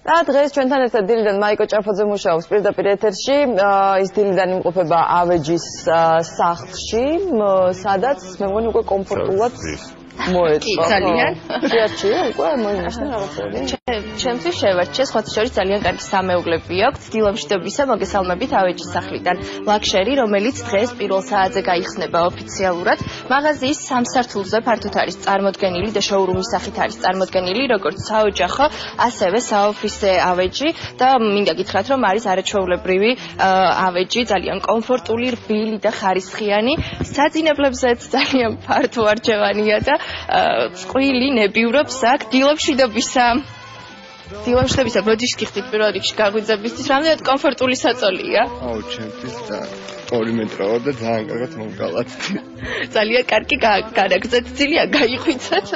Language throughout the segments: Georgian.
და დღეს ჩვენთან ერთად დილიდან მაიკო ჭარფაძე მუშაობს პირდაპირ ეთერში. ის დილიდან იმყოფება ავეჯის სახლში, სადაც მე მგონი უკვე კომფორტულად მოეწყო. ძალიან. შეარჩია უკვე მოინიშნა რაღაცები. ჩემთვის შევარჩიე, სხვათა შორის ძალიან კარგი სამეუღლები აქვს. დილამშვიდობისა მოგესალმებით ავეჯის სახლიდან. ლაქშერი, რომელიც დღეს პირველ საათზე გაიხსნება ოფიციალურად. მაღაზიის სამსართულზე ფართოდ არის წარმოდგენილი და შოურუმის სახით არის წარმოდგენილი, როგორც საოჯახო, ასევე საოფისე ავეჯი და მინდა გითხრათ, რომ არის არაჩვეულებრივი ავეჯი, ძალიან კომფორტული, რბილი და ხარისხიანი. საძინებლებზეც ძალიან ფართო არჩევანია და წყვილი ნებიურობს აქ დილამშვიდობისა. დილამშვიდობისა, ბოდიშს გიხდით პირველ რიგში გაგვიძებისთვის, რამდენად კომფორტული საწოლია? აუ, ჩემთვის და 2 მეტროა და ძალიან კარგად მომგალათ. ძალიან კარგი გარეგზეთ ძილია გაიხვიცეთ.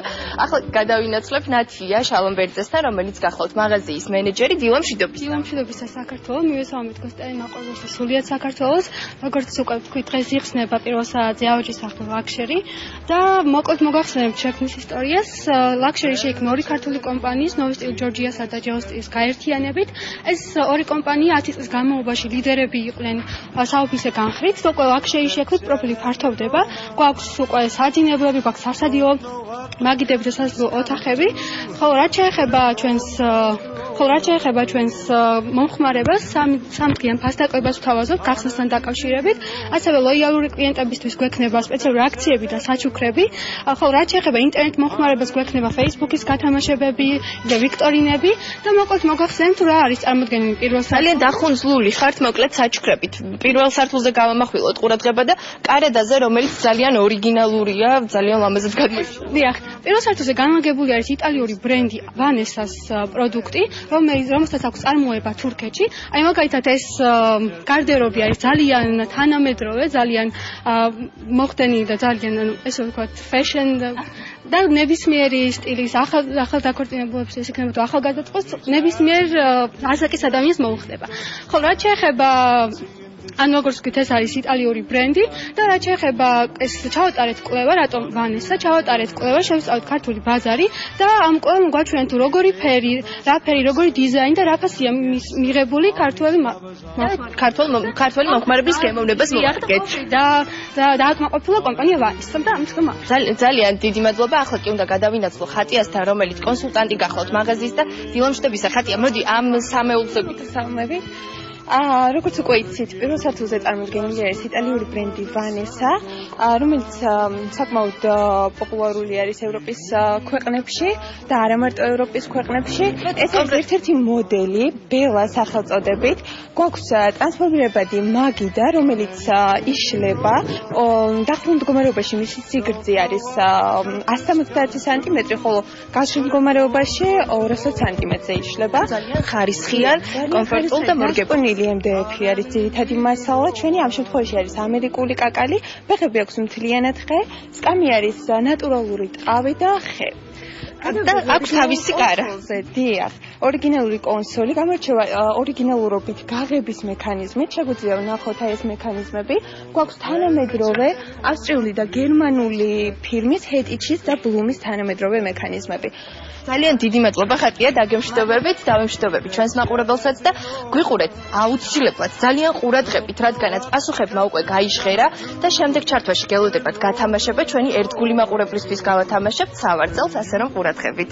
ახლა გადავინაცვლებ ნათია შალომბერძესთან, რომელიც გახლავთ მაღაზიის მენეჯერი დილამშვიდობისა. დილამშვიდობისა საქართველოს, მივესალმებით გოსტენა ყოველთვის სულიად საქართველოს. როგორც უკვე ვთქვით, დღეს იხსნება პირველ საათზე ავეჯის სახლი ლაქშერი და მოკლედ მოგახსენებთ შექმნის ისტორიას. ლაქშერი შეიქმნა ორი ქართული კომპანიის, ნოვისტილ ჯორჯიასა და ჯეოსტილის გაერთიანებით. ეს ორი კომპანია 10 წლის განმავლობაში ლიდერები იყვნენ საოფისე განხრით. უკვე ლაქშერის შექმნის პროფილი ფართოვდება. გვაქვს უკვე საძინებლები, გვაქვს სასადილო მაგიდები და სასადილო ოთახები. ხოლო რაც შეეხება ჩვენს მომხმარებას, სამთლიან ფასდაკვებას ვთავაზობთ გახსნასთან დაკავშირებით. ასევე ლოიალური კლიენტებისთვის გვექნება სპეციალური აქციები და საჩუქრები. ხოლო რაც შეეხება ინტერნეტ მომხმარებას, გვექნება Facebook-ის გათამაშებები და ვიქტორინები და მოკლედ მოგახსენებთ რა არის წარმოდგენილი პირველ ძალიან დახუნძლული ხართ მოკლედ საჩუქრებით. პირველ სართულზე გავამახვილოთ ყურადღება და კარედაზე, რომელიც ძალიან ორიგინალურია, ძალიან ლამაზად გადმოიჭრა. დიახ, პირველ სართულზე განლაგებული არის იტალიური ბრენდი ვანესას პროდუქტი, რომელსაც აქვს წარმოება თურქეთში. აი მაგალითად ეს გარდერობი არის ძალიან თანამედროვე, ძალიან მოხდენილი და ძალიან ესე ვთქვათ fashion და ნებისმიერი სტილის ახალ დაქორწინებულებს ეს იქნება თუ ახალგაზრდას ნებისმიერ ასაკის ადამიანს მოუხდება. ხოლო რაც შეეხება ანუ როგორც ვთქვით, ეს არის იტალიური ბრენდი და რაც შეეხება ეს ჩავატარეთ კვლევა, რატომ ვანესა, ჩავატარეთ კვლევა, შევსწავლეთ ქართული ბაზარი და ამ კვლევამ გვაჩვენა თუ როგორი ფერი, რა ფერი, როგორი დიზაინი და რა ფასია მიღებული ქართველი მომხმარების გემოვნებას მოახერხეთ და დააკმაყოფილა კომპანია ვანესა და ამის გამო ძალიან დიდი მადლობა. ახლა კი უნდა გადავინაცვლო ხატიასთან, რომელიც კონსულტანტი გახლავთ მაღაზიის და დილამშვიდობისა. ხატია, მოდი ამ სამეულზე გითხრამები. როგორც უკვე იცით, პირველ სართულზე წარმოდგენილი არის იტალიური ბრენდი ვანესა, რომელიც საკმაოდ პოპულარული არის ევროპის ქვეყნებში და არა მარტო ევროპის ქვეყნებში. ეს არის ერთ-ერთი მოდელი, ბელა სახელწოდებით. გვაქვს ტრანსფორმირებადი მაგიდა, რომელიც იშლება. დახრილ მდგომარეობაში მისი სიგრძე არის 171 სანტიმეტრი, ხოლო გაშლილ მდგომარეობაში 200 სანტიმეტრზე იშლება. ძალიან ხარისხიან, კომფორტულ და მორგებული. MDF არის ძირითადი მასალა, ჩვენი ამ შემთხვევაში არის ამერიკული კაკალი, ფეხები აქვს მთლიანად ხე, სკამი არის ნატურალური ტყავი და ხე. და აქვს თავისი კარა. დიახ, ორიგინალური კონსოლი, გამორჩევა ორიგინალურობით გაღების მექანიზმით, შეგვიძლია ვნახოთ ეს მექანიზმები. გვაქვს თანამედროვე ავსტრიული და გერმანული ფირმის ჰეტიჩის და ბლუმის თანამედროვე მექანიზმები. ძალიან დიდი მადლობა ხატია დაგემშვიდობებით, დავემშვიდობებით ჩვენს მაყურებელსაც და გვიყურეთ აუცილებლად ძალიან ყურადღებით, რადგანაც პასუხებმა უკვე გაიჟღერა და შემდეგ ჩართვაში გელოდებათ გათამაშება ჩვენი ერთგული მაყურებლისთვის გავათამაშებთ სავარძელს, ასე რომ ყურადღებით.